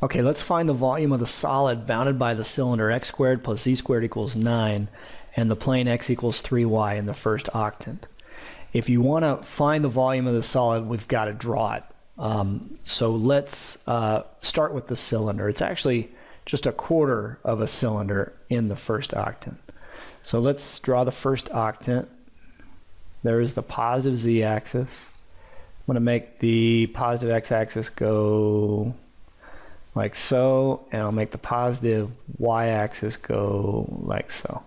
Okay, let's find the volume of the solid bounded by the cylinder x squared plus z squared equals 9 and the plane x equals 3y in the first octant. If you want to find the volume of the solid, we've got to draw it. So let's start with the cylinder. It's actually just a quarter of a cylinder in the first octant. So let's draw the first octant. There is the positive z-axis. I'm going to make the positive x-axis go like so, and I'll make the positive y-axis go like so.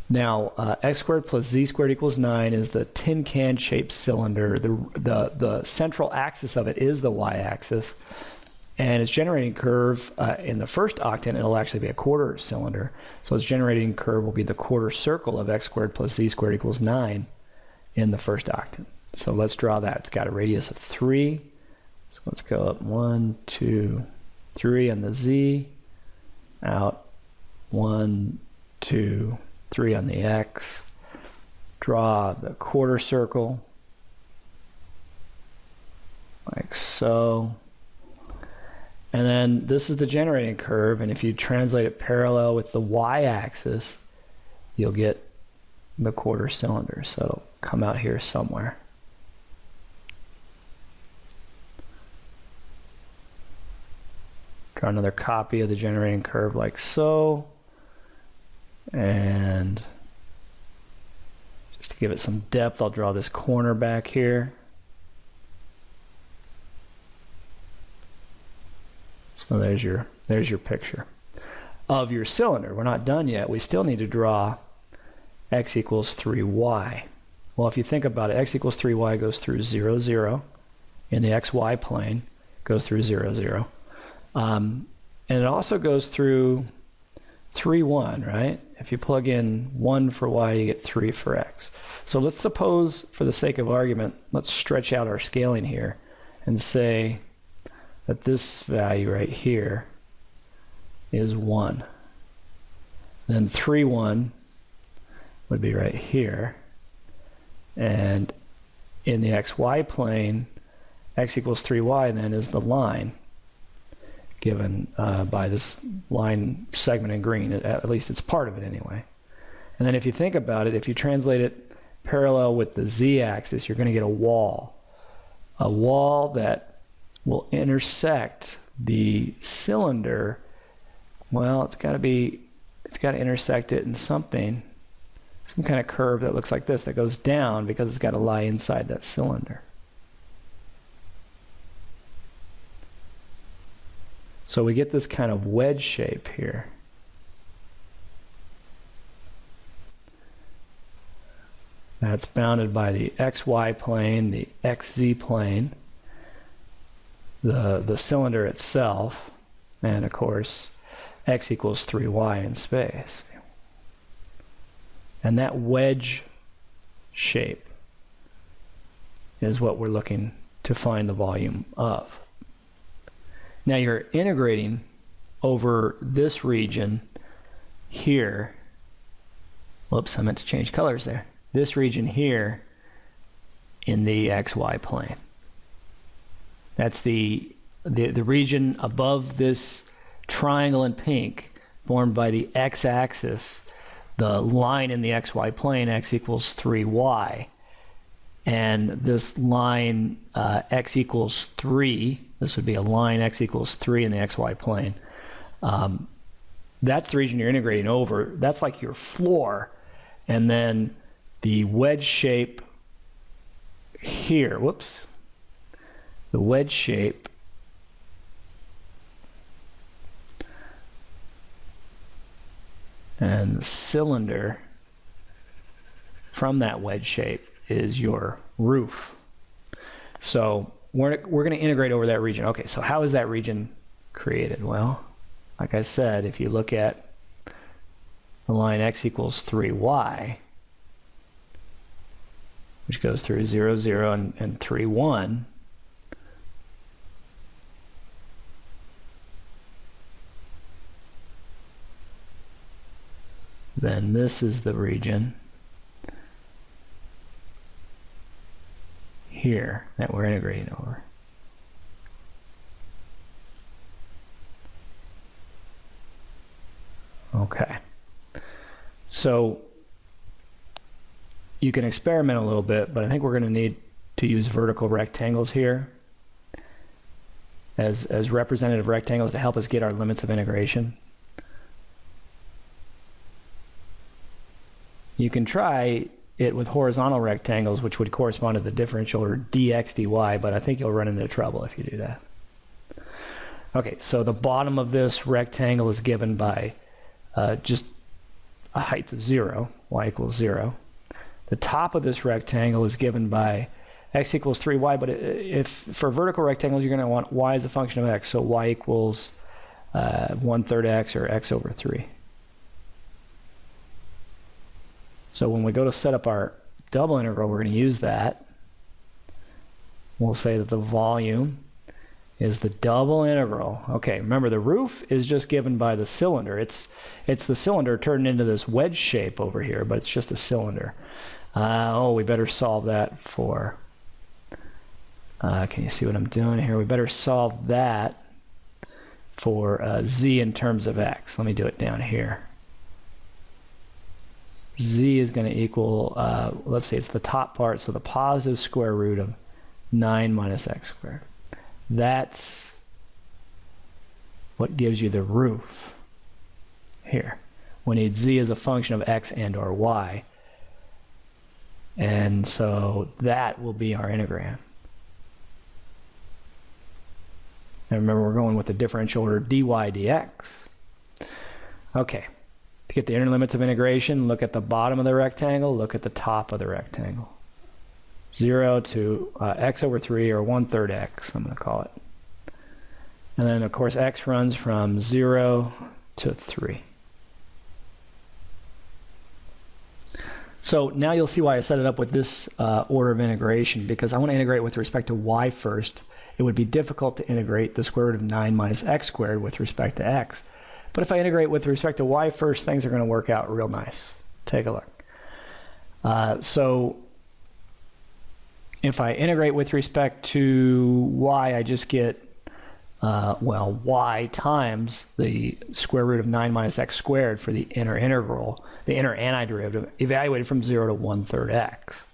Now, x squared plus z squared equals 9 is the tin can shaped cylinder. The central axis of it is the y-axis, and its generating curve in the first octant, it'll actually be a quarter cylinder. So its generating curve will be the quarter circle of x squared plus z squared equals 9 in the first octant. So let's draw that. It's got a radius of 3. So let's go up 1, 2, 3 on the z, out 1, 2, 3 on the x. Draw the quarter circle like so. And then this is the generating curve, and if you translate it parallel with the y-axis, you'll get the quarter cylinder. So it'll come out here somewhere. Draw another copy of the generating curve like so. And just to give it some depth, I'll draw this corner back here. So there's your picture of your cylinder. We're not done yet. We still need to draw x equals 3y. Well, if you think about it, x equals 3y goes through 0, 0 in the xy plane, goes through 0, 0. And it also goes through 3, 1, right? If you plug in 1 for y, you get 3 for x. So let's suppose, for the sake of argument, let's stretch out our scaling here and say that this value right here is 1. Then 3, 1 would be right here. And in the xy plane, x equals 3y then is the line given by this line segment in green. At least it's part of it anyway. And then if you think about it, if you translate it parallel with the z-axis, you're going to get a wall that will intersect the cylinder. Well, it's got to intersect it in something, some kind of curve that looks like this, that goes down because it's got to lie inside that cylinder. So we get this kind of wedge shape here. That's bounded by the xy plane, the xz plane, the cylinder itself, and of course x equals 3y in space. And that wedge shape is what we're looking to find the volume of. Now you're integrating over this region here. Whoops, I meant to change colors there. This region here in the xy plane. That's the region above this triangle in pink formed by the x-axis, the line in the xy plane, x equals 3y. And this line x equals 3, this would be a line x equals 3 in the xy plane. That's the region you're integrating over. That's like your floor. And then the wedge shape here, whoops, the wedge shape and the cylinder from that wedge shape is your roof. So we're going to integrate over that region. Okay, so how is that region created? Well, like I said, if you look at the line x equals 3y, which goes through 0, 0 and 3, 1, then this is the region here that we're integrating over. Okay. So you can experiment a little bit, but I think we're going to need to use vertical rectangles here as representative rectangles to help us get our limits of integration. You can try it with horizontal rectangles, which would correspond to the differential order dx dy, but I think you'll run into trouble if you do that. Okay, so the bottom of this rectangle is given by just a height of 0, y equals 0. The top of this rectangle is given by x equals 3y, but if for vertical rectangles, you're going to want y as a function of x, so y equals 1/3 x, or x over 3. So when we go to set up our double integral, we're going to use that. We'll say that the volume is the double integral. Okay, remember the roof is just given by the cylinder. It's the cylinder turned into this wedge shape over here, but it's just a cylinder. Oh, we better solve that for, can you see what I'm doing here? We better solve that for z in terms of x. Let me do it down here. Z is going to equal, let's say it's the top part, so the positive square root of 9 minus x squared. That's what gives you the roof here. We need z as a function of x and or y. And so that will be our integrand. And remember, we're going with the differential order dy dx. Okay. To get the inner limits of integration, look at the bottom of the rectangle, look at the top of the rectangle. 0 to x over 3, or 1/3 x, I'm going to call it. And then, of course, x runs from 0 to 3. So now you'll see why I set it up with this order of integration, because I want to integrate with respect to y first. It would be difficult to integrate the square root of 9 minus x squared with respect to x. But if I integrate with respect to y first, things are going to work out real nice. Take a look. So if I integrate with respect to y, I just get, well, y times the square root of 9 minus x squared for the inner integral, the inner antiderivative, evaluated from 0 to 1/3 x.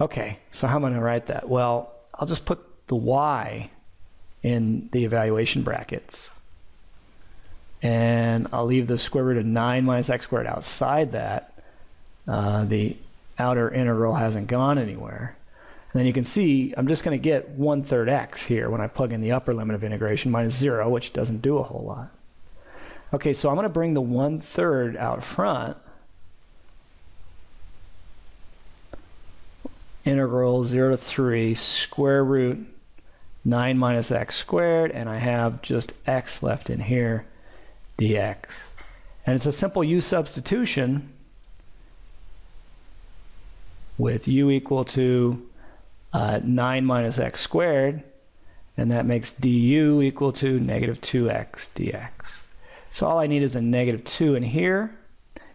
Okay, so how am I going to write that? Well, I'll just put the y in the evaluation brackets. And I'll leave the square root of 9 minus x squared outside that. The outer integral hasn't gone anywhere. And then you can see I'm just going to get 1/3 x here when I plug in the upper limit of integration minus 0, which doesn't do a whole lot. Okay, so I'm going to bring the 1/3 out front. Integral 0 to 3 square root 9 minus x squared, and I have just x left in here, dx. And it's a simple u substitution with u equal to 9 minus x squared, and that makes du equal to negative 2x dx. So all I need is a negative 2 in here,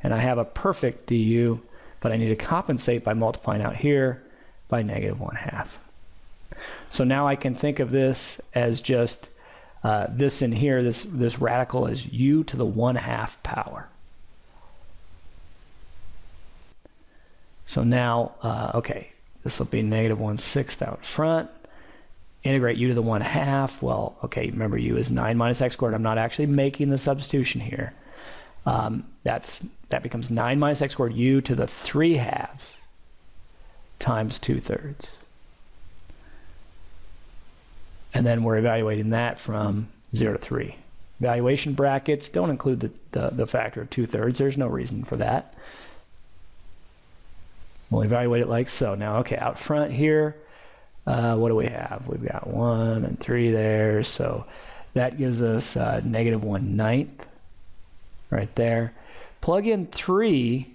and I have a perfect du, but I need to compensate by multiplying out here by negative 1/2. So now I can think of this as just this in here, this radical is u to the 1/2 power. So now, okay, this will be negative 1/6 out front. Integrate u to the 1/2. Well, okay, remember u is 9 minus x squared. I'm not actually making the substitution here. That becomes 9 minus x squared u to the 3/2 times 2/3. And then we're evaluating that from 0 to 3. Evaluation brackets don't include the factor of 2/3. There's no reason for that. We'll evaluate it like so. Now, okay, out front here, what do we have? We've got 1 and 3 there, so that gives us negative 1/9 right there. Plug in 3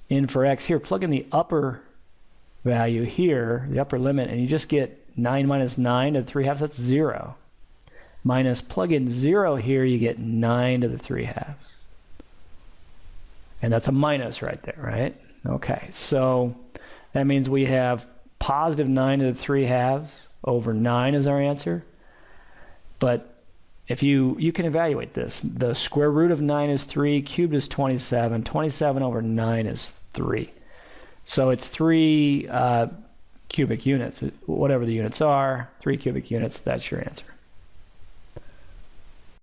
in for x here. Plug in the upper value here, the upper limit, and you just get 9 minus 9 to the 3/2, that's 0. Minus plug in 0 here, you get 9 to the 3/2. And that's a minus right there, right? Okay, so that means we have positive 9 to the 3/2 over 9 is our answer. But if you can evaluate this. The square root of 9 is 3, cubed is 27. 27 over 9 is 3. So it's 3 cubic units, whatever the units are, 3 cubic units, that's your answer.